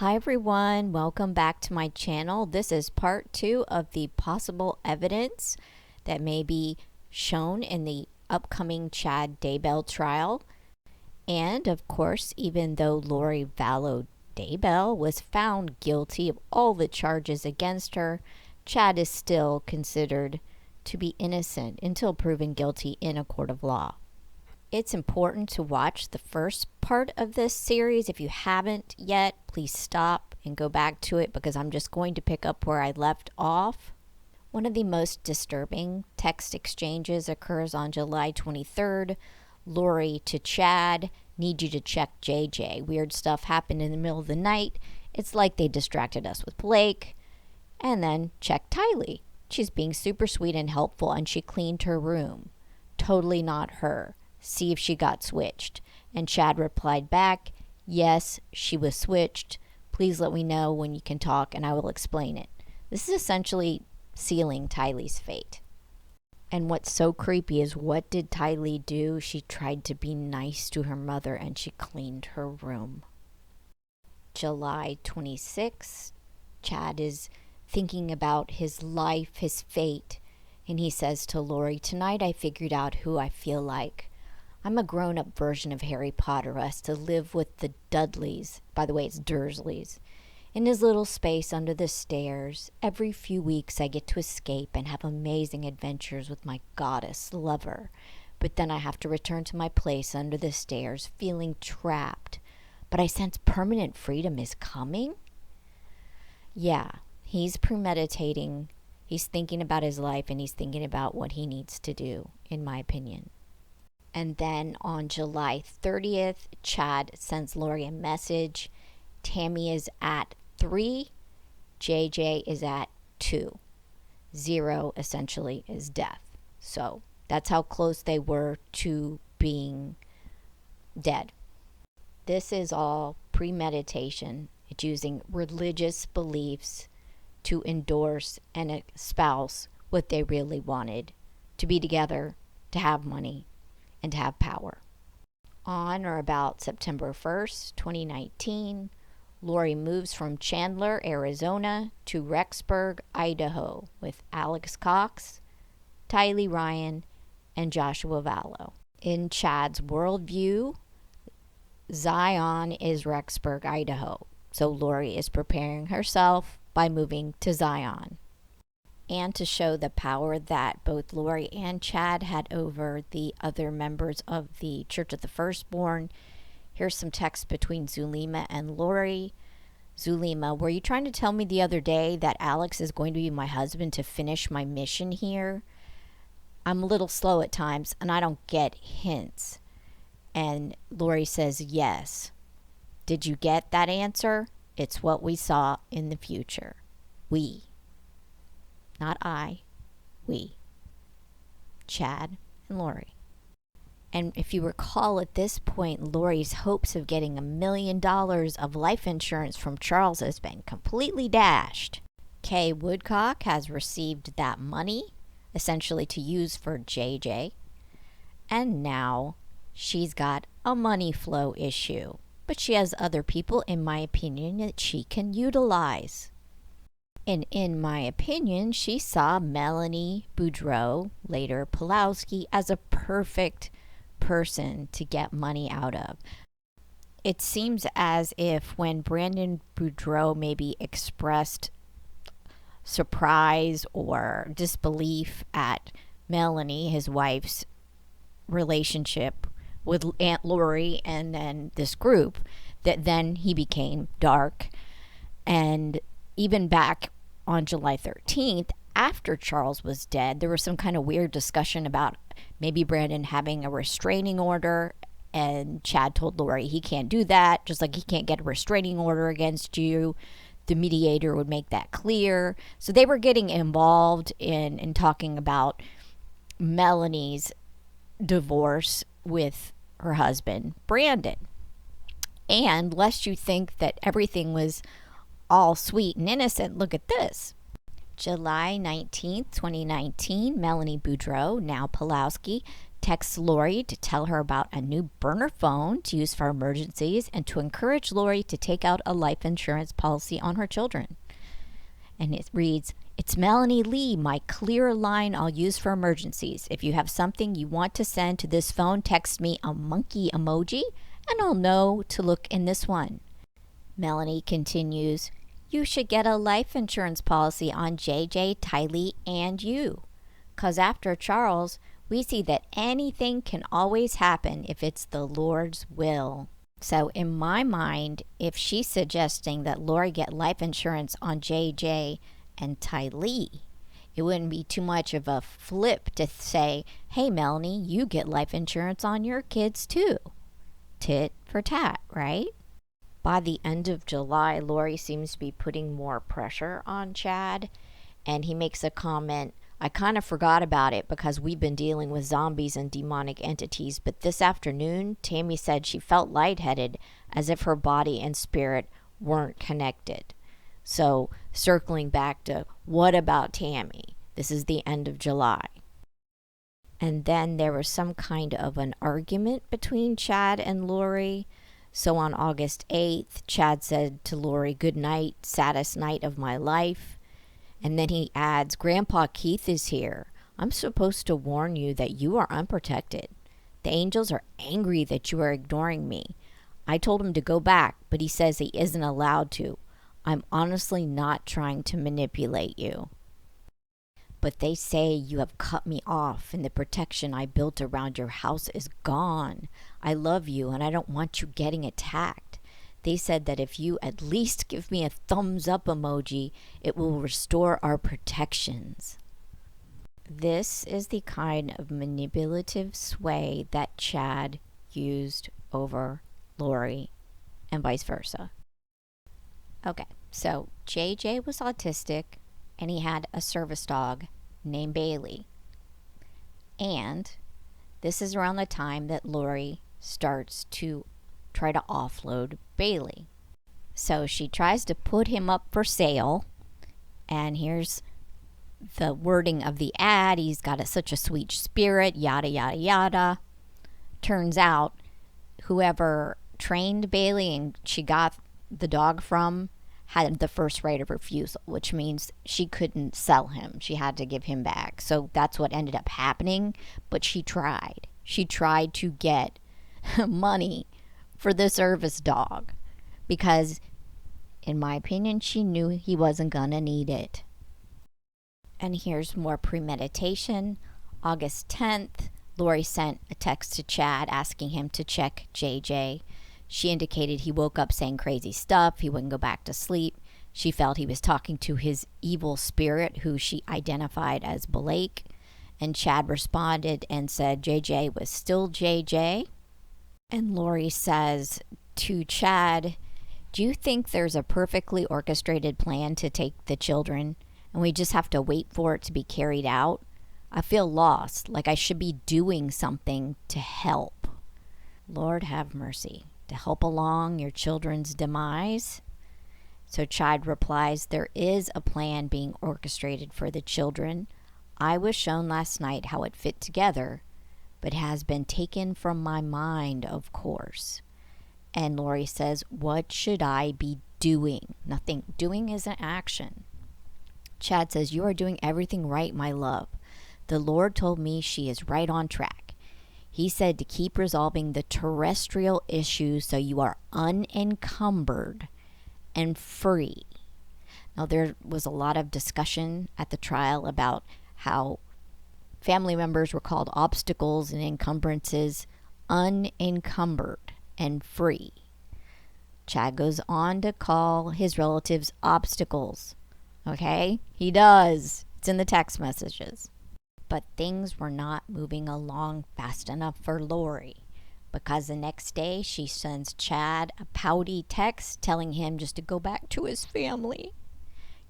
Hi everyone, welcome back to my channel. This is part 2 of the possible evidence that may be shown in the upcoming Chad Daybell trial. And of course, even though Lori Vallow Daybell was found guilty of all the charges against her, Chad is still considered to be innocent until proven guilty in a court of law. It's important to watch the first part of this series. If you haven't yet, please stop and go back to it because I'm just going to pick up where I left off. One of the most disturbing text exchanges occurs on July 23rd. Lori to Chad, need you to check JJ. Weird stuff happened in the middle of the night. It's like they distracted us with Blake. And then check Tylee. She's being super sweet and helpful and she cleaned her room. Totally not her. See if she got switched. And Chad replied back, yes, she was switched. Please let me know when you can talk and I will explain it. This is essentially sealing Tylee's fate. And what's so creepy is, what did Tylee do? She tried to be nice to her mother and she cleaned her room. July 26th, Chad is thinking about his life, his fate. And he says to Lori, tonight I figured out who I feel like. I'm a grown-up version of Harry Potter who has to live with the Dudleys. By the way, it's Dursleys. In his little space under the stairs, every few weeks I get to escape and have amazing adventures with my goddess lover. But then I have to return to my place under the stairs, feeling trapped. But I sense permanent freedom is coming? Yeah, he's premeditating. He's thinking about his life and he's thinking about what he needs to do, in my opinion. And then on July 30th, Chad sends Lori a message. Tammy is at 3. JJ is at 2. 0 essentially is death. So that's how close they were to being dead. This is all premeditation. It's using religious beliefs to endorse and espouse what they really wanted: to be together, to have money, and to have power. On or about September 1st, 2019, Lori moves from Chandler, Arizona to Rexburg, Idaho with Alex Cox, Tylee Ryan, and Joshua Vallow. In Chad's worldview, Zion is Rexburg, Idaho. So Lori is preparing herself by moving to Zion. And to show the power that both Lori and Chad had over the other members of the Church of the Firstborn, here's some text between Zulema and Lori. Zulema, were you trying to tell me the other day that Alex is going to be my husband to finish my mission here? I'm a little slow at times and I don't get hints. And Lori says, yes. Did you get that answer? It's what we saw in the future. We. Not I, we. Chad and Lori. And if you recall, at this point, Lori's hopes of getting $1 million of life insurance from Charles has been completely dashed. Kay Woodcock has received that money, essentially to use for JJ. And now she's got a money flow issue. But she has other people, in my opinion, that she can utilize. And in my opinion, she saw Melanie Boudreau, later Pulowski, as a perfect person to get money out of. It seems as if when Brandon Boudreau maybe expressed surprise or disbelief at Melanie, his wife's relationship with Aunt Lori and then this group, that then he became dark. And even back on July 13th, after Charles was dead, there was some kind of weird discussion about maybe Brandon having a restraining order, and Chad told Lori he can't do that, just like he can't get a restraining order against you. The mediator would make that clear. So they were getting involved in talking about Melanie's divorce with her husband, Brandon. And lest you think that everything was all sweet and innocent, look at this. July 19th, 2019, Melanie Boudreau, now Pulowski, texts Lori to tell her about a new burner phone to use for emergencies and to encourage Lori to take out a life insurance policy on her children. And it reads, "It's Melanie Lee, my clear line I'll use for emergencies. If you have something you want to send to this phone, text me a monkey emoji and I'll know to look in this one." Melanie continues, "You should get a life insurance policy on JJ, Tylee, and you. 'Cause after Charles, we see that anything can always happen if it's the Lord's will." So in my mind, if she's suggesting that Lori get life insurance on JJ and Tylee, it wouldn't be too much of a flip to say, "Hey, Melanie, you get life insurance on your kids too." Tit for tat, right? By the end of July, Lori seems to be putting more pressure on Chad, and he makes a comment, "I kind of forgot about it because we've been dealing with zombies and demonic entities, but this afternoon, Tammy said she felt lightheaded as if her body and spirit weren't connected." So circling back to, what about Tammy? This is the end of July. And then there was some kind of an argument between Chad and Lori. So on August 8th, Chad said to Lori, "Good night, saddest night of my life." And then he adds, "Grandpa Keith is here. I'm supposed to warn you that you are unprotected. The angels are angry that you are ignoring me. I told him to go back, but he says he isn't allowed to. I'm honestly not trying to manipulate you. But they say you have cut me off and the protection I built around your house is gone. I love you and I don't want you getting attacked. They said that if you at least give me a thumbs up emoji, it will restore our protections." This is the kind of manipulative sway that Chad used over Lori and vice versa. Okay, so JJ was autistic and he had a service dog named Bailey. And this is around the time that Lori starts to try to offload Bailey. So she tries to put him up for sale, and here's the wording of the ad. He's got such a sweet spirit, yada, yada, yada. Turns out whoever trained Bailey and she got the dog from had the first right of refusal, which means she couldn't sell him. She had to give him back. So that's what ended up happening, but she tried. She tried to get money for the service dog because, in my opinion, she knew he wasn't gonna need it. And here's more premeditation. August 10th, Lori sent a text to Chad asking him to check JJ. She indicated he woke up saying crazy stuff. He wouldn't go back to sleep. She felt he was talking to his evil spirit, who she identified as Blake. And Chad responded and said JJ was still JJ. And Lori says to Chad, "Do you think there's a perfectly orchestrated plan to take the children and we just have to wait for it to be carried out? I feel lost, like I should be doing something to help." Lord have mercy. To help along your children's demise? So Chad replies, "There is a plan being orchestrated for the children. I was shown last night how it fit together, but has been taken from my mind, of course." And Lori says, "What should I be doing?" Nothing. Doing is an action. Chad says, "You are doing everything right, my love. The Lord told me she is right on track. He said to keep resolving the terrestrial issues so you are unencumbered and free." Now, there was a lot of discussion at the trial about how family members were called obstacles and encumbrances, unencumbered and free. Chad goes on to call his relatives obstacles. Okay? He does. It's in the text messages. But things were not moving along fast enough for Lori, because the next day she sends Chad a pouty text telling him just to go back to his family.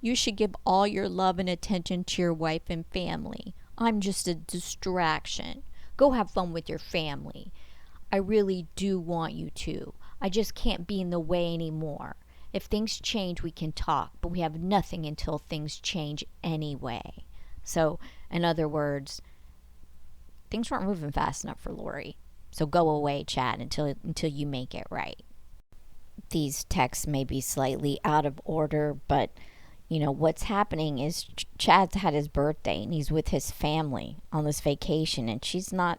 "You should give all your love and attention to your wife and family. I'm just a distraction. Go have fun with your family. I really do want you to. I just can't be in the way anymore. If things change, we can talk, but we have nothing until things change anyway." So, in other words, things weren't moving fast enough for Lori. So go away, Chad, until you make it right. These texts may be slightly out of order, but what's happening is Chad's had his birthday and he's with his family on this vacation, and she's not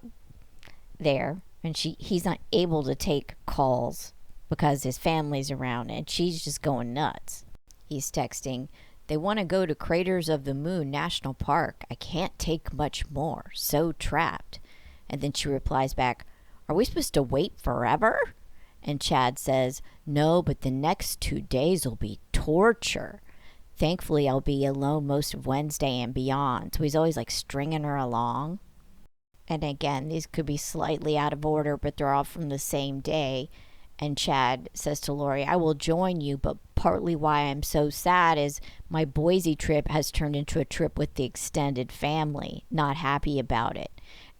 there, and he's not able to take calls because his family's around, and she's just going nuts. He's texting, "They want to go to Craters of the Moon National Park. I can't take much more. So trapped." And then she replies back, "Are we supposed to wait forever?" And Chad says, "No, but the next 2 days will be torture. Thankfully, I'll be alone most of Wednesday and beyond." So he's always like stringing her along. And again, these could be slightly out of order, but they're all from the same day. And Chad says to Lori, "I will join you, but partly why I'm so sad is my Boise trip has turned into a trip with the extended family. Not happy about it."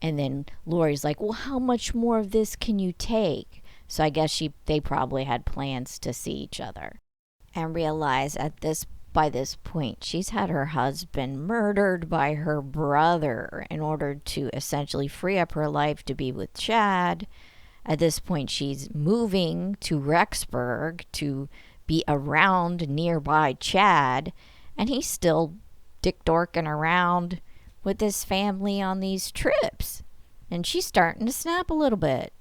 And then Lori's like, "Well, how much more of this can you take?" So I guess they probably had plans to see each other. And realize by this point, she's had her husband murdered by her brother in order to essentially free up her life to be with Chad. At this point, she's moving to Rexburg to be around nearby Chad, and he's still dick-dorking around with his family on these trips. And she's starting to snap a little bit.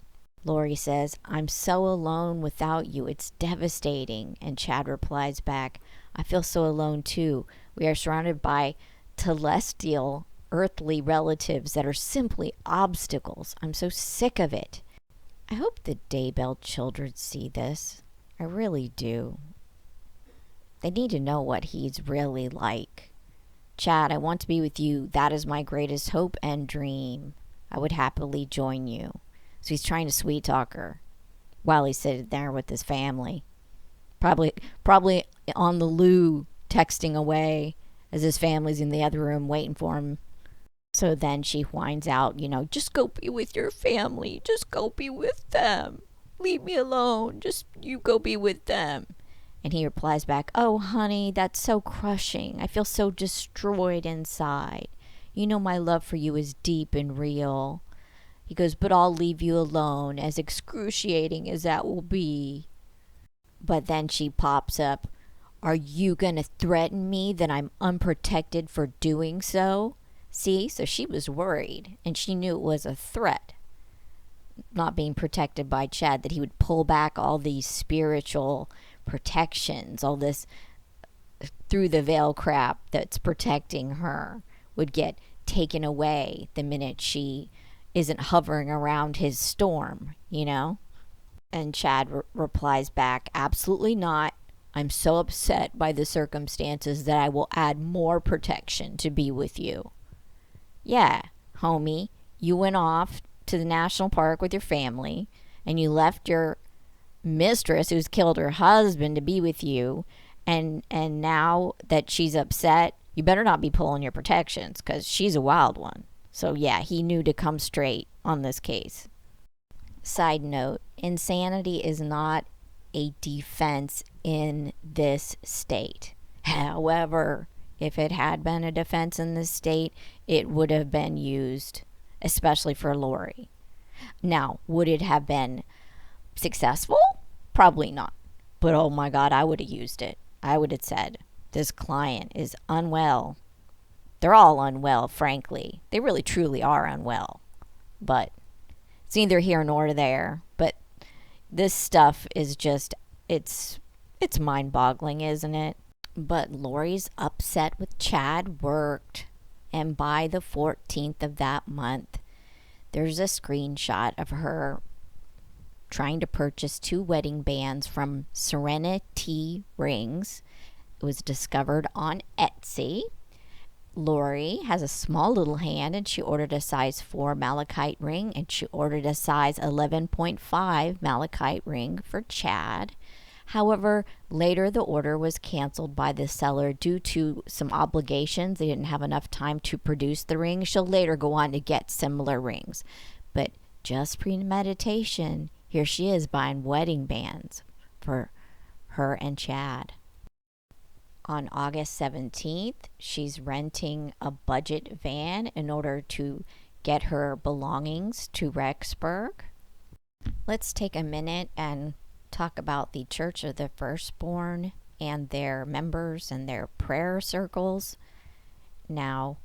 Lori says, "I'm so alone without you. It's devastating." And Chad replies back, "I feel so alone too. We are surrounded by telestial, earthly relatives that are simply obstacles. I'm so sick of it." I hope the Daybell children see this. I really do. They need to know what he's really like. "Chad, I want to be with you. That is my greatest hope and dream. I would happily join you." So he's trying to sweet talk her while he's sitting there with his family. Probably on the loo, texting away as his family's in the other room waiting for him. So then she whines out, "Just go be with your family. Just go be with them. Leave me alone. Just you go be with them." And he replies back, "Oh, honey, that's so crushing. I feel so destroyed inside. My love for you is deep and real." He goes, "But I'll leave you alone, as excruciating as that will be." But then she pops up, "Are you going to threaten me that I'm unprotected for doing so?" See, so she was worried, and she knew it was a threat, not being protected by Chad, that he would pull back all these spiritual protections, all this through the veil crap that's protecting her would get taken away the minute she isn't hovering around his storm, And Chad replies back, "Absolutely not. I'm so upset by the circumstances that I will add more protection to be with you." Yeah, homie, you went off to the national park with your family, and you left your mistress who's killed her husband to be with you, and now that she's upset, you better not be pulling your protections, because she's a wild one. So yeah, he knew to come straight on this case. Side note, insanity is not a defense in this state. However, if it had been a defense in this state, it would have been used, especially for Lori. Now, would it have been successful? Probably not. But oh my God, I would have used it. I would have said, "This client is unwell." They're all unwell, frankly. They really truly are unwell. But it's neither here nor there. But this stuff is just, it's mind-boggling, isn't it? But Lori's upset with Chad worked. And by the 14th of that month, there's a screenshot of her trying to purchase 2 wedding bands from Serenity Rings. It was discovered on Etsy. Lori has a small little hand, and she ordered a size 4 malachite ring, and she ordered a size 11.5 malachite ring for Chad. However, later the order was canceled by the seller due to some obligations. They didn't have enough time to produce the ring. She'll later go on to get similar rings. But just premeditation, here she is buying wedding bands for her and Chad. On August 17th, she's renting a budget van in order to get her belongings to Rexburg. Let's take a minute and talk about the Church of the Firstborn and their members and their prayer circles. Now,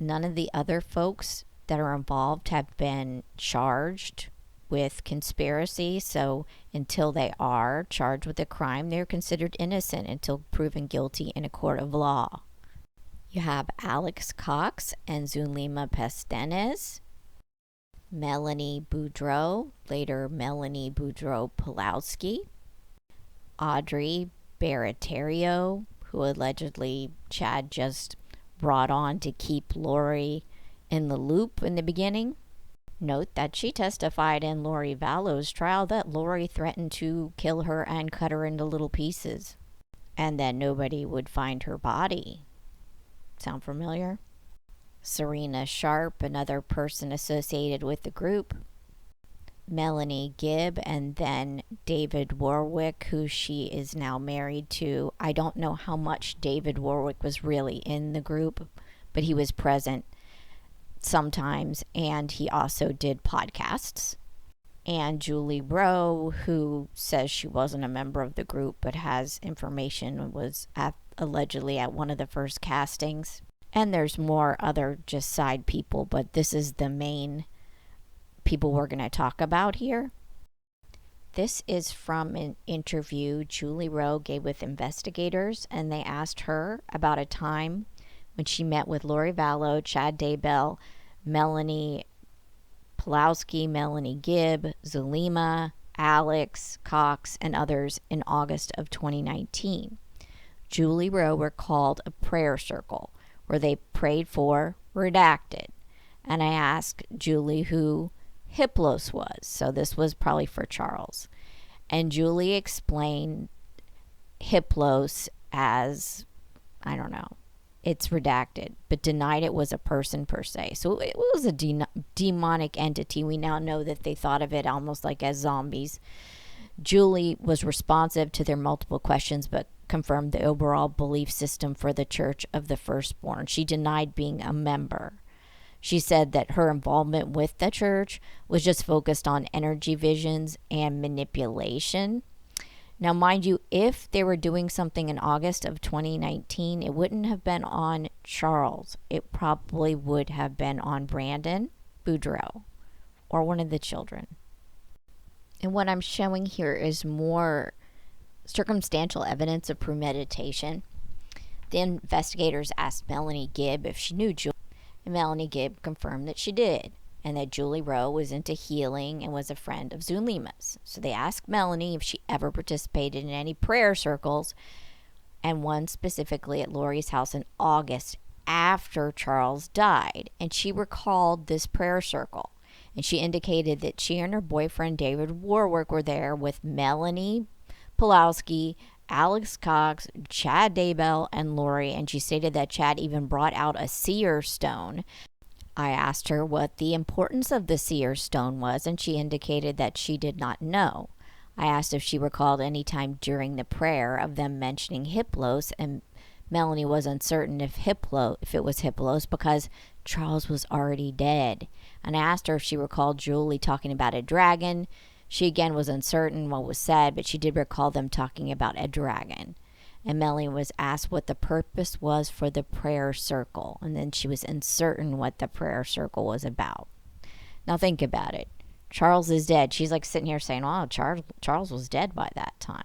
none of the other folks that are involved have been charged with conspiracy, so until they are charged with a crime, they're considered innocent until proven guilty in a court of law. You have Alex Cox and Zulema Pestenes, Melanie Boudreau, later Melanie Boudreau-Pulowski, Audrey Baratario, who allegedly Chad just brought on to keep Lori in the loop in the beginning. Note that she testified in Lori Vallow's trial that Lori threatened to kill her and cut her into little pieces, and that nobody would find her body. Sound familiar? Serena Sharp, another person associated with the group. Melanie Gibb, and then David Warwick, who she is now married to. I don't know how much David Warwick was really in the group, but he was present sometimes, and he also did podcasts. And Julie Rowe, who says she wasn't a member of the group but has information, was allegedly at one of the first castings. And there's more other just side people, but this is the main people we're going to talk about here. This is from an interview Julie Rowe gave with investigators, and they asked her about a time when she met with Lori Vallow, Chad Daybell, Melanie Pulowski, Melanie Gibb, Zulema, Alex Cox, and others in August of 2019. Julie Rowe recalled a prayer circle where they prayed for redacted. And I asked Julie who Hiplos was. So this was probably for Charles. And Julie explained Hiplos as, I don't know, it's redacted, but denied it was a person per se. So it was a demonic entity. We now know that they thought of it almost like as zombies. Julie was responsive to their multiple questions, but confirmed the overall belief system for the Church of the Firstborn. She denied being a member. She said that her involvement with the church was just focused on energy visions and manipulation. Now, mind you, if they were doing something in August of 2019, it wouldn't have been on Charles. It probably would have been on Brandon Boudreau or one of the children. And what I'm showing here is more circumstantial evidence of premeditation. The investigators asked Melanie Gibb if she knew Julie, and Melanie Gibb confirmed that she did, and that Julie Rowe was into healing and was a friend of Zulema's. So they asked Melanie if she ever participated in any prayer circles, and one specifically at Lori's house in August after Charles died, and she recalled this prayer circle. And she indicated that she and her boyfriend David Warwick were there with Melanie Pulowski, Alex Cox, Chad Daybell, and Lori, and she stated that Chad even brought out a seer stone. I asked her what the importance of the seer stone was, and she indicated that she did not know. I asked if she recalled any time during the prayer of them mentioning Hiplos, and Melanie was uncertain if it was Hiplos because Charles was already dead. And I asked her if she recalled Julie talking about a dragon. She again was uncertain what was said, but she did recall them talking about a dragon. And Melanie was asked what the purpose was for the prayer circle, and then she was uncertain what the prayer circle was about. Now think about it. Charles is dead. She's like sitting here saying, oh, Charles was dead by that time.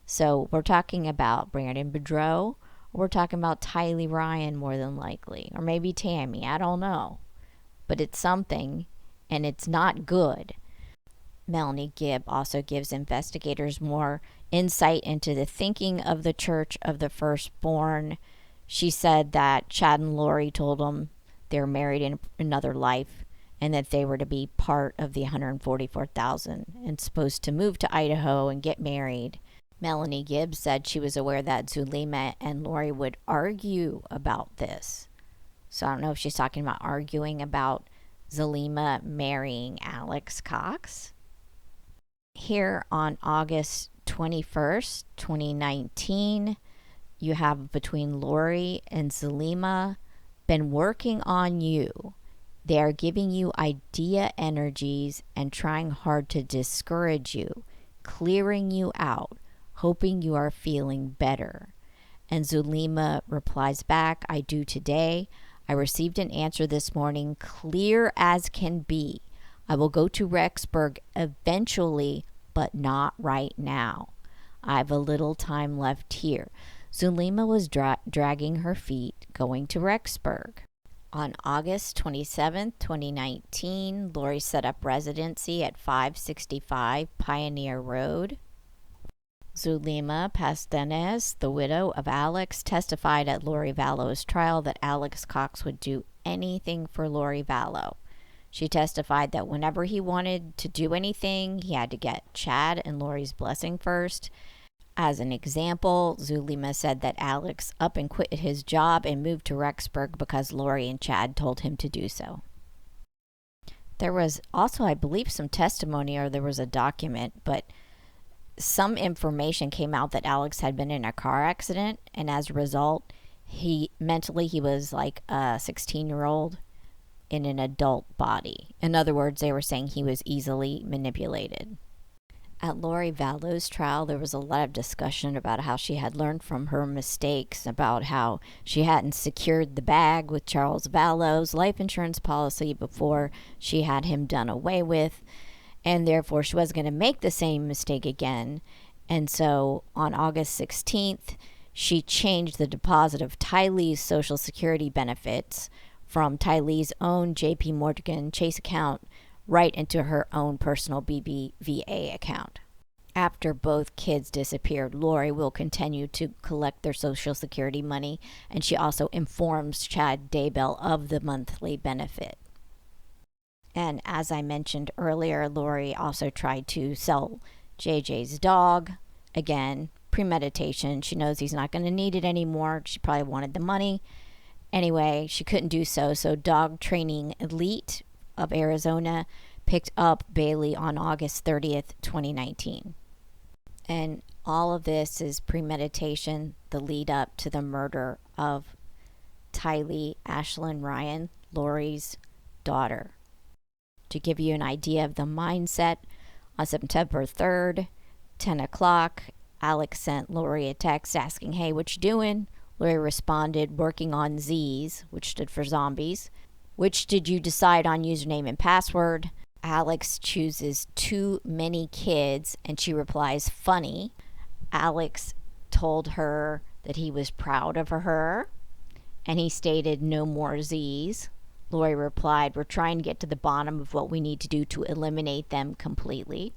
So we're talking about Brandon Boudreau, or we're talking about Tylee Ryan more than likely, or maybe Tammy. I don't know. But it's something, and it's not good. Melanie Gibb also gives investigators more insight into the thinking of the Church of the Firstborn. She said that Chad and Lori told them they were married in another life and that they were to be part of the 144,000 and supposed to move to Idaho and get married. Melanie Gibb said she was aware that Zulema and Lori would argue about this. So I don't know if she's talking about arguing about Zulema marrying Alex Cox. Here on August 21st, 2019, you have between Lori and Zulema been working on you. They are giving you idea energies and trying hard to discourage you, clearing you out, hoping you are feeling better. And Zulema replies back, I do today. I received an answer this morning, clear as can be. I will go to Rexburg eventually, but not right now. I have a little time left here. Zulema was dragging her feet, going to Rexburg. On August 27, 2019, Lori set up residency at 565 Pioneer Road. Zulema Pastenes, the widow of Alex, testified at Lori Vallow's trial that Alex Cox would do anything for Lori Vallow. She testified that whenever he wanted to do anything, he had to get Chad and Lori's blessing first. As an example, Zulema said that Alex up and quit his job and moved to Rexburg because Lori and Chad told him to do so. There was also, I believe, some testimony, or there was a document, but some information came out that Alex had been in a car accident, and as a result, he was like a 16-year-old in an adult body. In other words, they were saying he was easily manipulated. At Lori Vallow's trial, there was a lot of discussion about how she had learned from her mistakes, about how she hadn't secured the bag with Charles Vallow's life insurance policy before she had him done away with, and therefore she wasn't going to make the same mistake again. And so on August 16th, she changed the deposit of Tylee's Social Security benefits from Tylee's own JP Morgan Chase account right into her own personal BBVA account. After both kids disappeared, Lori will continue to collect their Social Security money, and she also informs Chad Daybell of the monthly benefit. And as I mentioned earlier, Lori also tried to sell JJ's dog. Again, premeditation. She knows he's not going to need it anymore. She probably wanted the money. Anyway, she couldn't do so, so Dog Training Elite of Arizona picked up Bailey on August 30th, 2019. And all of this is premeditation, the lead up to the murder of Tylee Ashlyn Ryan, Lori's daughter. To give you an idea of the mindset, on September 3rd, 10 o'clock, Alex sent Lori a text asking, hey, what you doing? Lori responded, working on Z's, which stood for zombies. Which did you decide on username and password? Alex chooses too many kids, and she replies, funny. Alex told her that he was proud of her, and he stated no more Z's. Lori replied, we're trying to get to the bottom of what we need to do to eliminate them completely.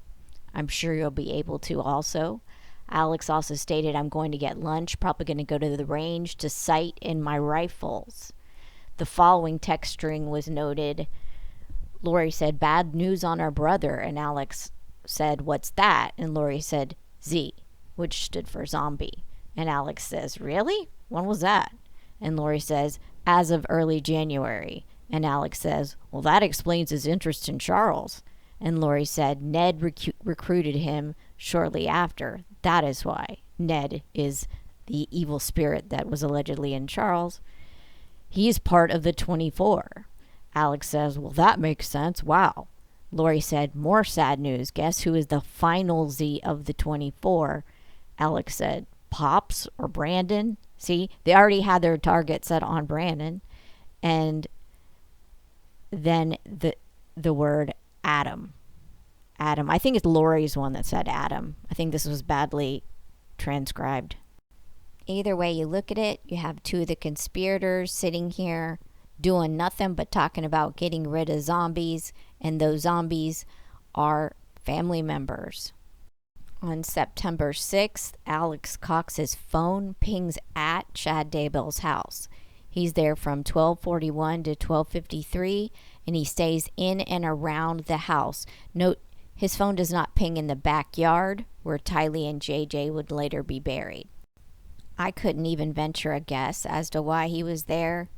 I'm sure you'll be able to also. Alex also stated, I'm going to get lunch, probably going to go to the range to sight in my rifles. The following text string was noted. Lori said, bad news on our brother. And Alex said, what's that? And Lori said, Z, which stood for zombie. And Alex says, really? When was that? And Lori says, as of early January. And Alex says, well, that explains his interest in Charles. And Lori said, Ned recruited him shortly after. That is why. Ned is the evil spirit that was allegedly in Charles. He's part of the 24. Alex says, well, that makes sense. Wow. Lori said, more sad news. Guess who is the final Z of the 24? Alex said, Pops or Brandon? See, they already had their target set on Brandon. And then the word Adam. Adam. I think it's Lori's one that said Adam. I think this was badly transcribed. Either way you look at it, you have two of the conspirators sitting here doing nothing but talking about getting rid of zombies, and those zombies are family members. On September 6th, Alex Cox's phone pings at Chad Daybell's house. He's there from 12:41 to 12:53, and he stays in and around the house. Note, his phone does not ping in the backyard where Tylee and JJ would later be buried. I couldn't even venture a guess as to why he was there.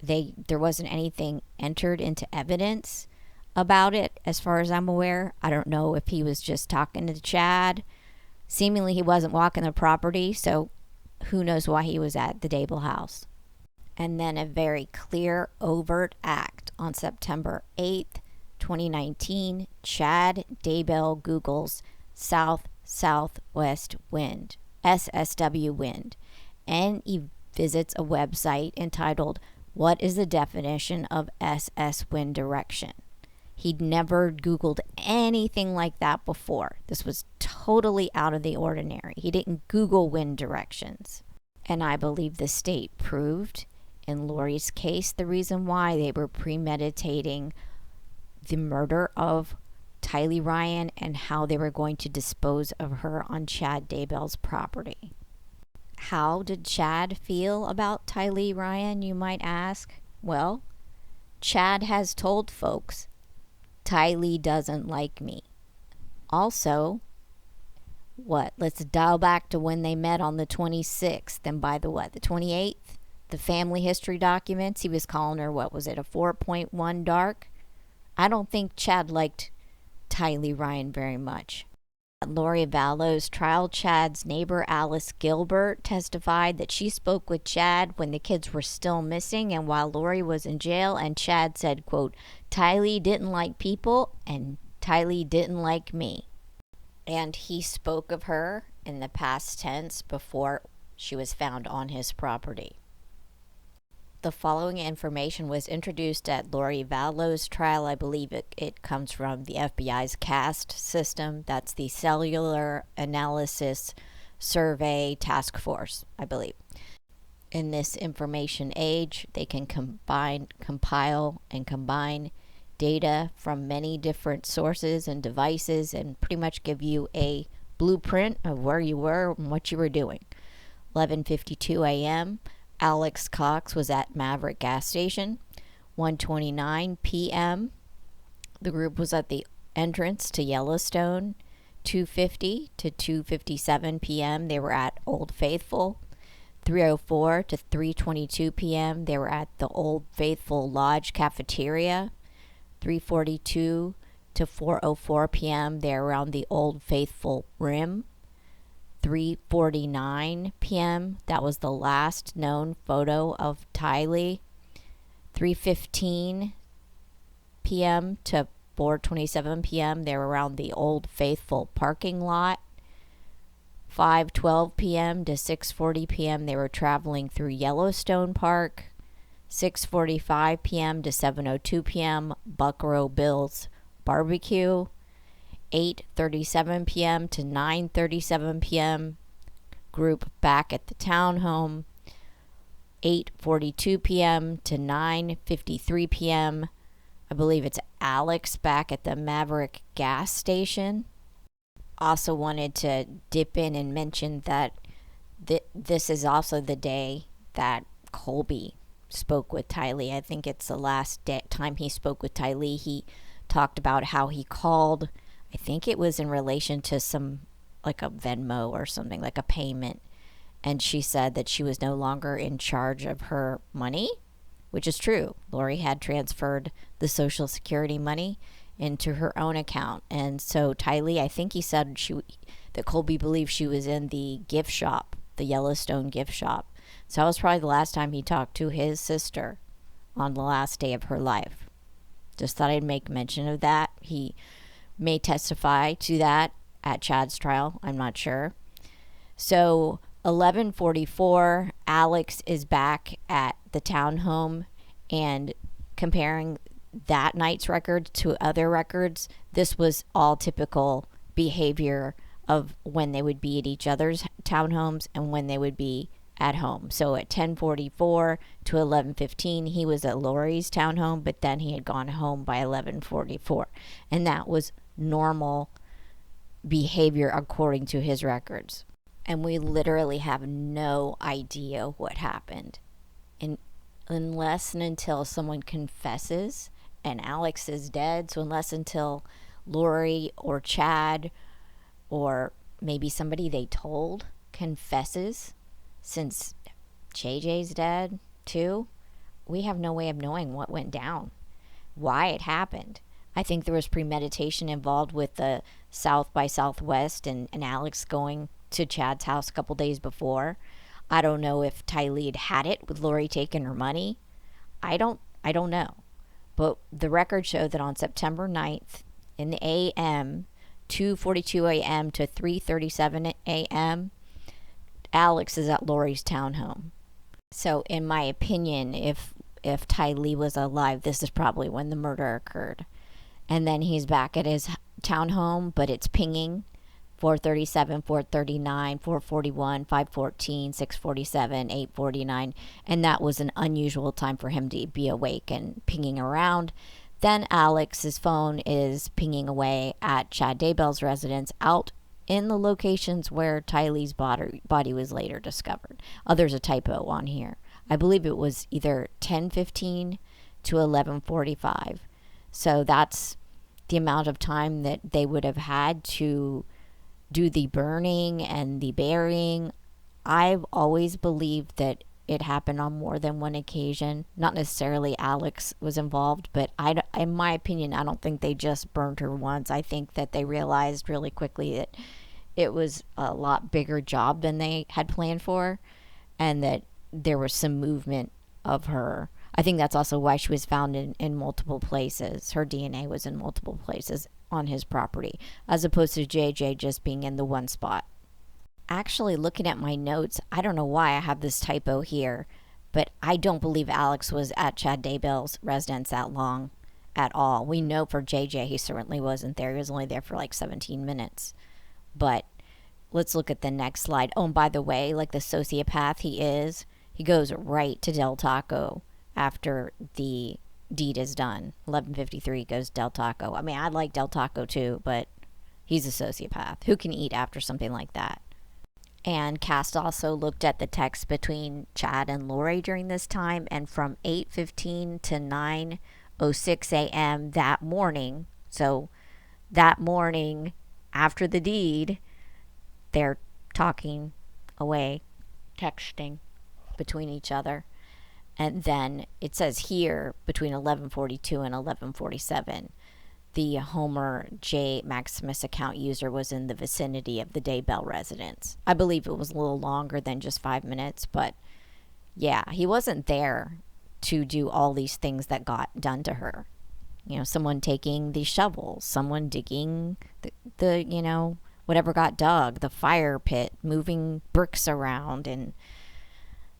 There wasn't anything entered into evidence about it, as far as I'm aware. I don't know if he was just talking to Chad. Seemingly he wasn't walking the property, so who knows why he was at the Daybell house. And then a very clear, overt act On September 8th, 2019, Chad Daybell Googles south-southwest wind, SSW wind, and he visits a website entitled, "What is the definition of SS wind direction?" He'd never Googled anything like that before. This was totally out of the ordinary. He didn't Google wind directions. And I believe the state proved in Lori's case the reason why they were premeditating the murder of Tylee Ryan and how they were going to dispose of her on Chad Daybell's property. How did Chad feel about Tylee Ryan, you might ask? Well, Chad has told folks, Tylee doesn't like me. Also, let's dial back to when they met on the 26th, and by the 28th, the family history documents, he was calling her, a 4.1 dark? I don't think Chad liked Tylee Ryan very much. At Lori Vallow's trial, Chad's neighbor Alice Gilbert testified that she spoke with Chad when the kids were still missing and while Lori was in jail, and Chad said, quote, "Tylee didn't like people and Tylee didn't like me." And he spoke of her in the past tense before she was found on his property. The following information was introduced at Lori Vallow's trial. I believe it comes from the FBI's CAST system. That's the Cellular Analysis Survey Task Force, I believe. In this information age, they can compile and combine data from many different sources and devices and pretty much give you a blueprint of where you were and what you were doing. 11:52 a.m., Alex Cox was at Maverick gas station. 1:29 p.m., the group was at the entrance to Yellowstone. 2:50 to 2:57 p.m., they were at Old Faithful. 3:04 to 3:22 p.m., they were at the Old Faithful Lodge cafeteria. 3:42 to 4:04 p.m., they're around the Old Faithful Rim. 3:49 p.m., that was the last known photo of Tylee. 3:15 p.m. to 4:27 p.m., they were around the Old Faithful parking lot. 5:12 p.m. to 6:40 p.m., they were traveling through Yellowstone Park. 6:45 p.m. to 7:02 p.m., Buckrow Bill's Barbecue. 8:37 p.m. to 9:37 p.m., group back at the townhome. 8:42 p.m. to 9:53 p.m., I believe it's Alex back at the Maverick gas station. Also wanted to dip in and mention that this is also the day that Colby spoke with Tylee. I think it's the last time he spoke with Tylee. He talked about how he called, I think it was in relation to some, like a Venmo or something, like a payment. And she said that she was no longer in charge of her money, which is true. Lori had transferred the Social Security money into her own account. And so Tylee, I think he said that Colby believed she was in the gift shop, the Yellowstone gift shop. So that was probably the last time he talked to his sister on the last day of her life. Just thought I'd make mention of that. He may testify to that at Chad's trial. I'm not sure. So 11:44, Alex is back at the townhome and comparing that night's record to other records. This was all typical behavior of when they would be at each other's townhomes and when they would be at home. So at 10:44 to 11:15, he was at Lori's townhome, but then he had gone home by 11:44. And that was normal behavior according to his records. And we literally have no idea what happened. And unless and until someone confesses, and Alex is dead, so unless until Lori or Chad or maybe somebody they told confesses, since JJ's dead too, we have no way of knowing what went down, why it happened. I think there was premeditation involved with the South by Southwest and Alex going to Chad's house a couple days before. I don't know if Tylee had it with Lori taking her money. I don't know. But the records show that on September 9th in the a.m., 2:42 a.m. to 3:37 a.m., Alex is at Lori's townhome. So in my opinion, if Tylee was alive, this is probably when the murder occurred. And then he's back at his townhome, but it's pinging 4:37, 4:39, 4:41, 5:14, 6:47, 8:49, and that was an unusual time for him to be awake and pinging around. Then Alex's phone is pinging away at Chad Daybell's residence out in the locations where Tylee's body was later discovered. Oh, there's a typo on here. I believe it was either 10:15 to 11:45. So that's the amount of time that they would have had to do the burning and the burying. I've always believed that it happened on more than one occasion. Not necessarily Alex was involved, but in my opinion, I don't think they just burned her once. I think that they realized really quickly that it was a lot bigger job than they had planned for, and that there was some movement of her. I think that's also why she was found in multiple places. Her DNA was in multiple places on his property, as opposed to JJ just being in the one spot. Actually, looking at my notes, I don't know why I have this typo here, but I don't believe Alex was at Chad Daybell's residence that long at all. We know for JJ he certainly wasn't there. He was only there for like 17 minutes. But let's look at the next slide. Oh, and by the way, like the sociopath he is, he goes right to Del Taco after the deed is done. 11:53 goes Del Taco. I mean, I like Del Taco too, but he's a sociopath. Who can eat after something like that? And Cass also looked at the text between Chad and Lori during this time, and from 8:15 to 9:06 a.m. that morning, so that morning after the deed, they're talking away, texting between each other. And then it says here between 11:42 and 11:47, the Homer J. Maximus account user was in the vicinity of the Daybell residence. I believe it was a little longer than just 5 minutes, but yeah, he wasn't there to do all these things that got done to her. You know, someone taking the shovel, someone digging the whatever got dug, the fire pit, moving bricks around, and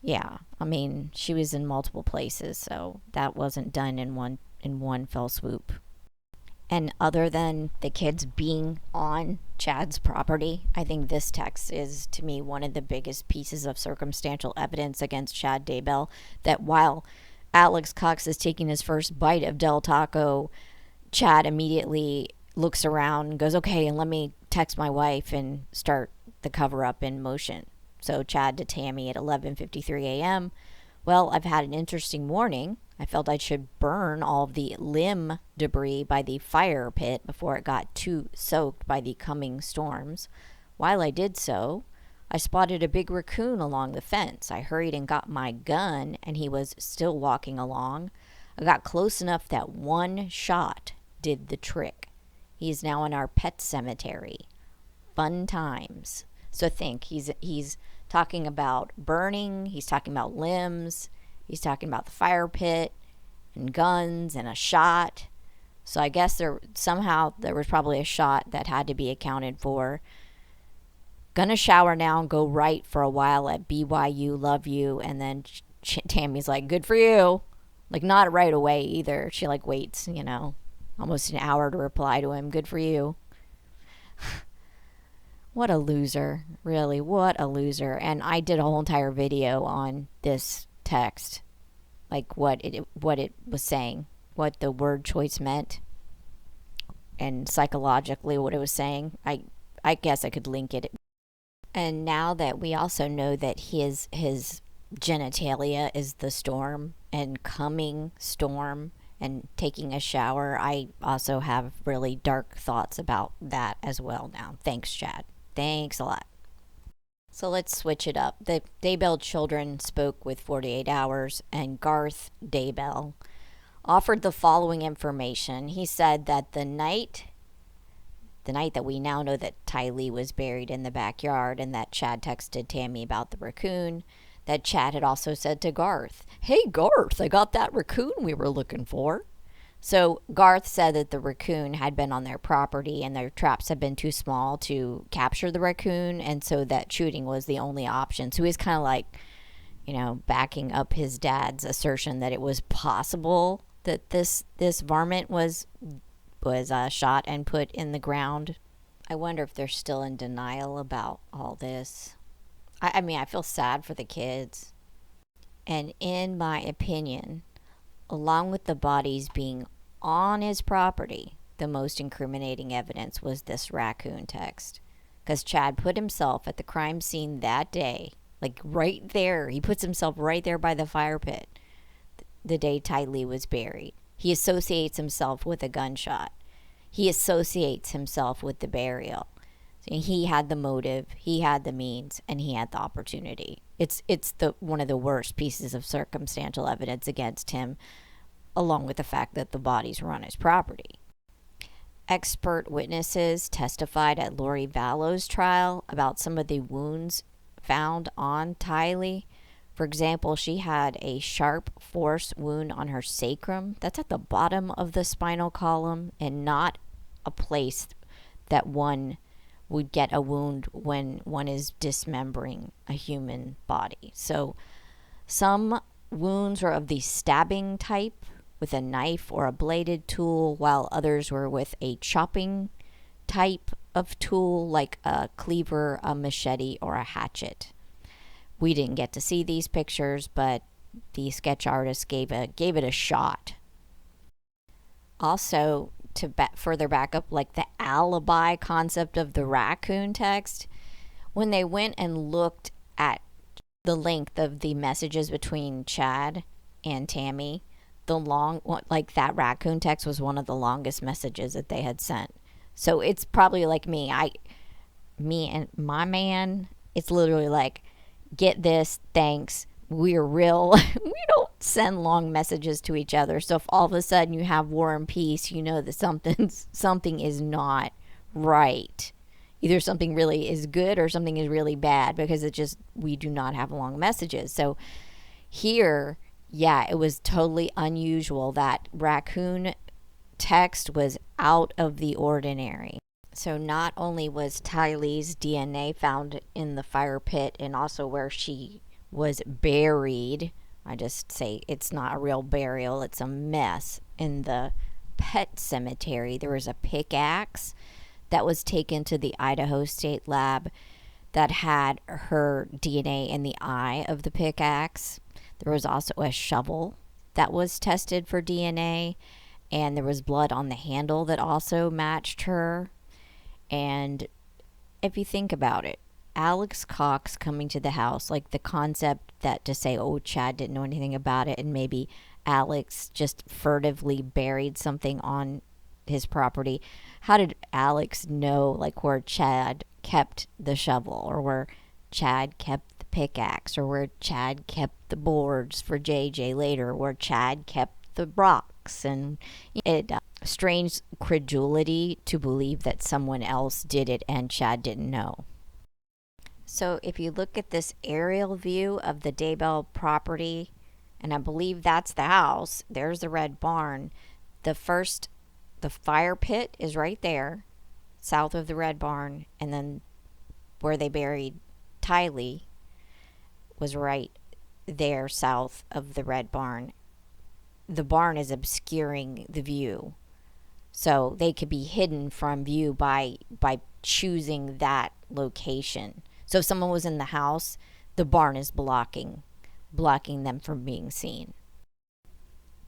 yeah, I mean, she was in multiple places, so that wasn't done in one fell swoop. And other than the kids being on Chad's property, I think this text is, to me, one of the biggest pieces of circumstantial evidence against Chad Daybell, that while Alex Cox is taking his first bite of Del Taco, Chad immediately looks around and goes, okay, and let me text my wife and start the cover-up in motion. So Chad to Tammy at 11:53 a.m. Well, I've had an interesting morning. I felt I should burn all of the limb debris by the fire pit before it got too soaked by the coming storms. While I did so, I spotted a big raccoon along the fence. I hurried and got my gun, and he was still walking along. I got close enough that one shot did the trick. He is now in our pet cemetery. Fun times. So think, he's talking about burning, he's talking about limbs, he's talking about the fire pit and guns and a shot. So I guess there was probably a shot that had to be accounted for. Gonna shower now and go right for a while at BYU, love you. And then Tammy's like, good for you. Like, not right away either. She like waits, almost an hour to reply to him. Good for you. What a loser, really, what a loser. And I did a whole entire video on this text, like what it was saying, what the word choice meant, and psychologically what it was saying. I guess I could link it. And now that we also know that his genitalia is the storm and coming storm and taking a shower, I also have really dark thoughts about that as well now. Thanks, Chad. Thanks a lot. So let's switch it up. The Daybell children spoke with 48 Hours, and Garth Daybell offered the following information. He said that the night that we now know that Tylee was buried in the backyard and that Chad texted Tammy about the raccoon, that Chad had also said to Garth, hey Garth, I got that raccoon we were looking for. So Garth said that the raccoon had been on their property and their traps had been too small to capture the raccoon, and so that shooting was the only option. So he's kind of like, backing up his dad's assertion that it was possible that this varmint was shot and put in the ground. I wonder if they're still in denial about all this. I mean, I feel sad for the kids. And in my opinion, along with the bodies being on his property, the most incriminating evidence was this raccoon text. Because Chad put himself at the crime scene that day, like right there. He puts himself right there by the fire pit the day Tylee was buried. He associates himself with a gunshot. He associates himself with the burial. He had the motive, he had the means, and he had the opportunity. It's the one of the worst pieces of circumstantial evidence against him, along with the fact that the bodies were on his property. Expert witnesses testified at Lori Vallow's trial about some of the wounds found on Tylee. For example, she had a sharp force wound on her sacrum. That's at the bottom of the spinal column and not a place that one would get a wound when one is dismembering a human body. So some wounds were of the stabbing type with a knife or a bladed tool, while others were with a chopping type of tool like a cleaver, a machete, or a hatchet. We didn't get to see these pictures, but the sketch artist gave it a shot. Also, to further back up, like the alibi concept of the raccoon text, when they went and looked at the length of the messages between Chad and Tammy, that raccoon text was one of the longest messages that they had sent. So it's probably like me and my man, it's literally like, get this, thanks, we're real. We don't send long messages to each other. So if all of a sudden you have War and Peace, you know that something is not right. Either something really is good or something is really bad, because we do not have long messages. So here, yeah, it was totally unusual. That raccoon text was out of the ordinary. So not only was Tylee's DNA found in the fire pit and also where she was buried, I just say it's not a real burial, it's a mess. In the pet cemetery, there was a pickaxe that was taken to the Idaho State Lab that had her DNA in the eye of the pickaxe. There was also a shovel that was tested for DNA, and there was blood on the handle that also matched her. And if you think about it, Alex Cox coming to the house, like the concept that to say, oh, Chad didn't know anything about it, and maybe Alex just furtively buried something on his property. How did Alex know, like, where Chad kept the shovel, or where Chad kept the pickaxe, or where Chad kept the boards for JJ later, where Chad kept the rocks? And it strange credulity to believe that someone else did it and Chad didn't know. So if you look at this aerial view of the Daybell property, and I believe that's the house, there's the red barn. The fire pit is right there, south of the red barn, and then where they buried Tylee was right there south of the red barn. The barn is obscuring the view, so they could be hidden from view by choosing that location. So if someone was in the house, the barn is blocking them from being seen.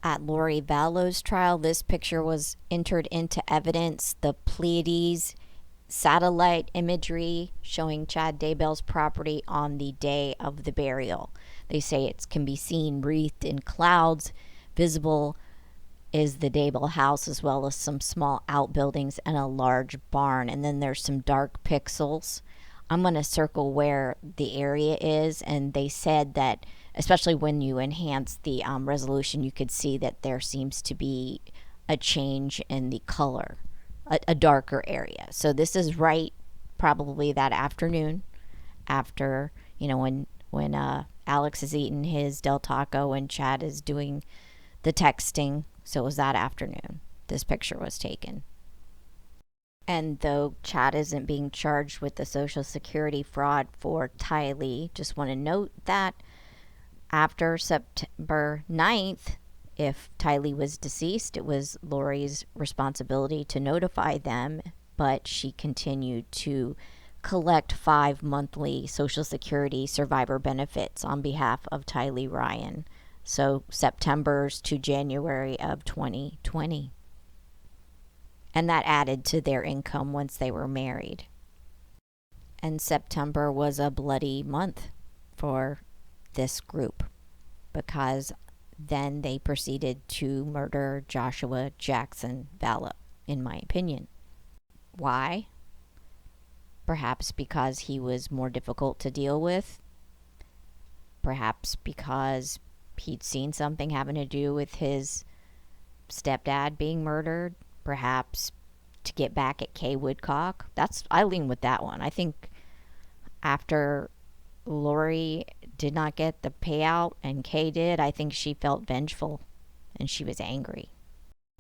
At Lori Vallow's trial, this picture was entered into evidence. The Pleiades satellite imagery showing Chad Daybell's property on the day of the burial. They say it can be seen wreathed in clouds. Visible is the Daybell house, as well as some small outbuildings and a large barn. And then there's some dark pixels. I'm going to circle where the area is, and they said that especially when you enhance the resolution, you could see that there seems to be a change in the color, a darker area. So this is right probably that afternoon after, when Alex is eating his Del Taco and Chad is doing the texting. So it was that afternoon this picture was taken. And though Chad isn't being charged with the Social Security fraud for Tylee, just want to note that after September 9th, if Tylee was deceased, it was Lori's responsibility to notify them, but she continued to collect 5 monthly Social Security survivor benefits on behalf of Tylee Ryan. So September's to January of 2020. And that added to their income once they were married. And September was a bloody month for this group because then they proceeded to murder Joshua Jackson Vallow, in my opinion. Why? Perhaps because he was more difficult to deal with. Perhaps because he'd seen something having to do with his stepdad being murdered. Perhaps to get back at Kay Woodcock. I lean with that one. I think after Lori did not get the payout and Kay did, I think she felt vengeful and she was angry.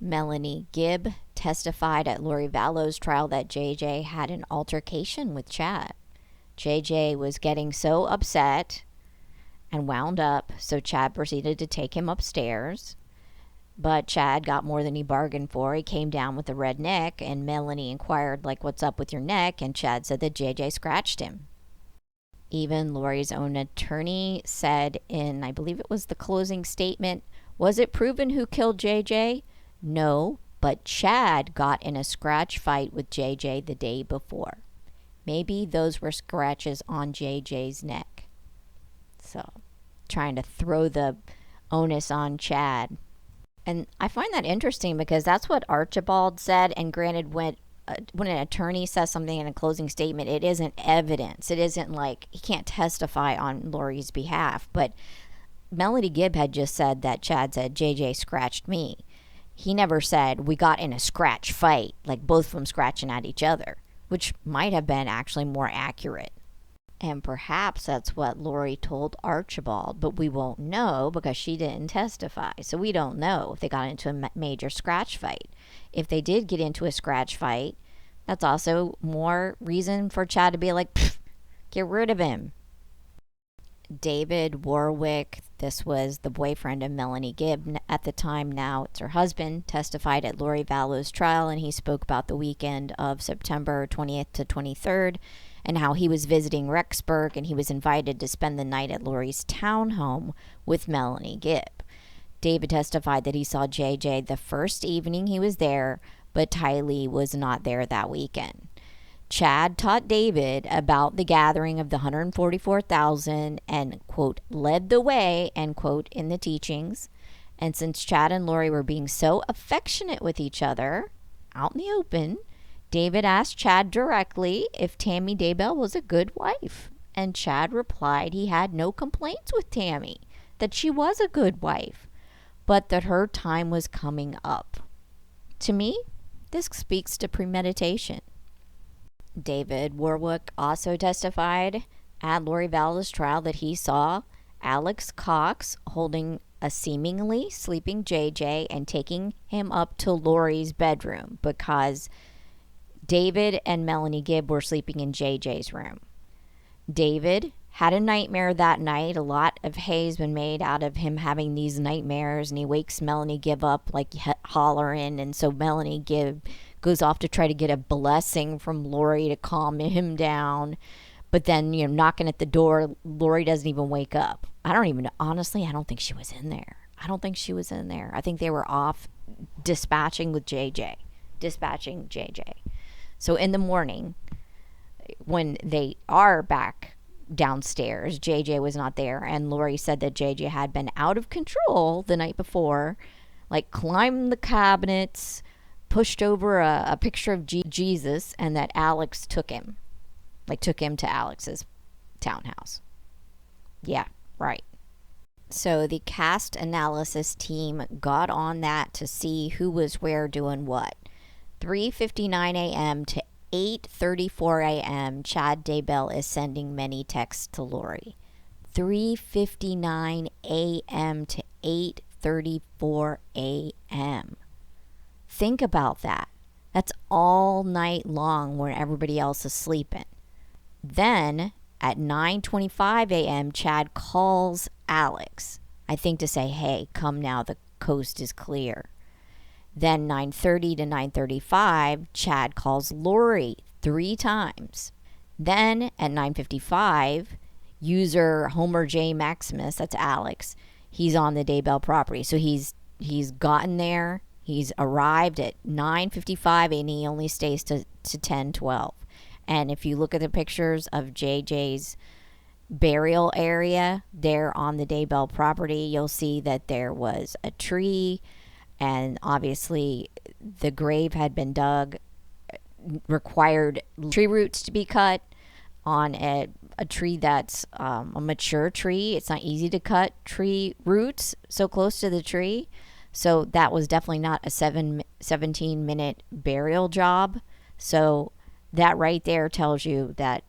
Melanie Gibb testified at Lori Vallow's trial that JJ had an altercation with Chad. JJ was getting so upset and wound up, so Chad proceeded to take him upstairs. But Chad got more than he bargained for. He came down with a red neck, and Melanie inquired, what's up with your neck? And Chad said that JJ scratched him. Even Lori's own attorney said in, I believe it was the closing statement, was it proven who killed JJ? No, but Chad got in a scratch fight with JJ the day before. Maybe those were scratches on JJ's neck. So, trying to throw the onus on Chad. And I find that interesting because that's what Archibald said. And granted, when an attorney says something in a closing statement, it isn't evidence. It isn't he can't testify on Lori's behalf. But Melanie Gibb had just said that Chad said, JJ scratched me. He never said we got in a scratch fight, both of them scratching at each other, which might have been actually more accurate. And perhaps that's what Lori told Archibald, but we won't know because she didn't testify. So we don't know if they got into a major scratch fight. If they did get into a scratch fight, that's also more reason for Chad to be get rid of him. David Warwick, this was the boyfriend of Melanie Gibb at the time, now it's her husband, testified at Lori Vallow's trial, and he spoke about the weekend of September 20th to 23rd and how he was visiting Rexburg and he was invited to spend the night at Lori's townhome with Melanie Gibb. David testified that he saw JJ the first evening he was there, but Tylee was not there that weekend. Chad taught David about the gathering of the 144,000 and, quote, led the way, end quote, in the teachings. And since Chad and Lori were being so affectionate with each other out in the open, David asked Chad directly if Tammy Daybell was a good wife. And Chad replied he had no complaints with Tammy, that she was a good wife, but that her time was coming up. To me, this speaks to premeditation. David Warwick also testified at Lori Vallow's trial that he saw Alex Cox holding a seemingly sleeping JJ and taking him up to Lori's bedroom because David and Melanie Gibb were sleeping in JJ's room. David had a nightmare that night. A lot of hay has been made out of him having these nightmares, and he wakes Melanie Gibb up hollering, and so Melanie Gibb goes off to try to get a blessing from Lori to calm him down. But then, knocking at the door, Lori doesn't even wake up. I don't even know. Honestly, I don't think she was in there. I think they were off dispatching JJ. So in the morning, when they are back downstairs, JJ was not there. And Lori said that JJ had been out of control the night before, climbed the cabinets, pushed over a picture of Jesus, and that Alex took him to Alex's townhouse. Yeah, right. So the cast analysis team got on that to see who was where doing what. 3:59 a.m. to 8:34 a.m., Chad Daybell is sending many texts to Lori. 3:59 a.m. to 9:34 a.m. Think about that. That's all night long when everybody else is sleeping. Then at 9:25 a.m., Chad calls Alex, I think to say, hey, come now, the coast is clear. Then 9:30 to 9:35, Chad calls Lori 3 times. Then at 9:55, user Homer J. Maximus, that's Alex, he's on the Daybell property. So he's gotten there. He's arrived at 9:55 and he only stays to 10:12. And if you look at the pictures of JJ's burial area there on the Daybell property, you'll see that there was a tree, and obviously the grave had been dug, required tree roots to be cut on a tree that's a mature tree. It's not easy to cut tree roots so close to the tree. So that was definitely not a 17-minute burial job. So that right there tells you that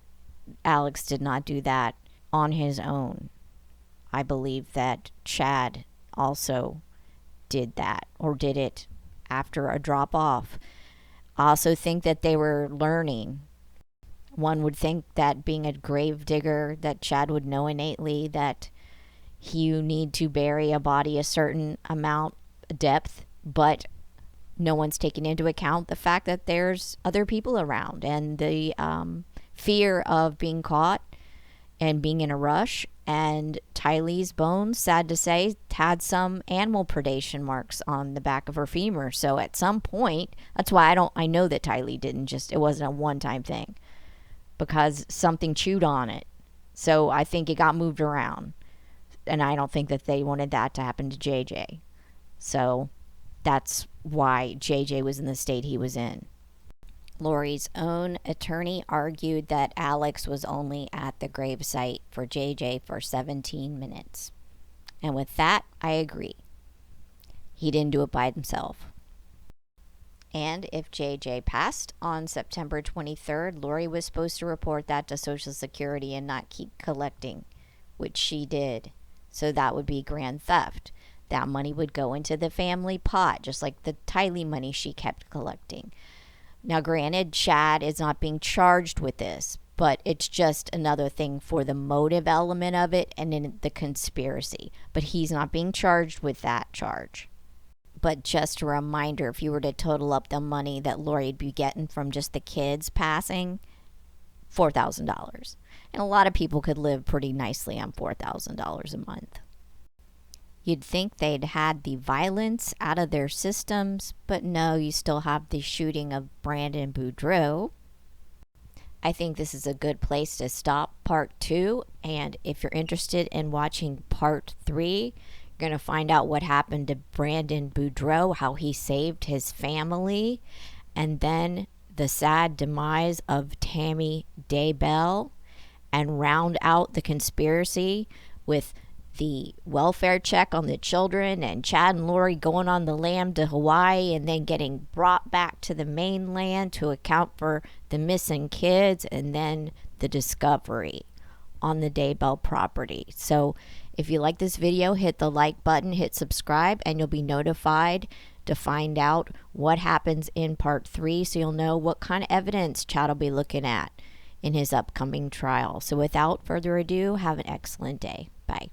Alex did not do that on his own. I believe that Chad also did that, or did it after a drop off. I also think that they were learning. One would think that being a grave digger, that Chad would know innately that you need to bury a body a certain amount depth, but no one's taking into account the fact that there's other people around, and the fear of being caught and being in a rush. And Tylee's bones, sad to say, had some animal predation marks on the back of her femur. So at some point, that's why I know that Tylee it wasn't a one-time thing, because something chewed on it. So I think it got moved around, and I don't think that they wanted that to happen to JJ. So that's why JJ was in the state he was in. Lori's own attorney argued that Alex was only at the gravesite for JJ for 17 minutes. And with that, I agree. He didn't do it by himself. And if JJ passed on September 23rd, Lori was supposed to report that to Social Security and not keep collecting, which she did. So that would be grand theft. That money would go into the family pot, just like the Tylee money she kept collecting. Now, granted, Chad is not being charged with this, but it's just another thing for the motive element of it and in the conspiracy. But he's not being charged with that charge. But just a reminder, if you were to total up the money that Lori'd be getting from just the kids passing, $4,000. And a lot of people could live pretty nicely on $4,000 a month. You'd think they'd had the violence out of their systems, but no, you still have the shooting of Brandon Boudreaux. I think this is a good place to stop part 2, and if you're interested in watching part 3, you're going to find out what happened to Brandon Boudreaux, how he saved his family, and then the sad demise of Tammy Daybell, and round out the conspiracy with the welfare check on the children, and Chad and Lori going on the lam to Hawaii and then getting brought back to the mainland to account for the missing kids, and then the discovery on the Daybell property. So if you like this video, hit the like button, hit subscribe, and you'll be notified to find out what happens in part 3, so you'll know what kind of evidence Chad will be looking at in his upcoming trial. So without further ado, have an excellent day. Bye.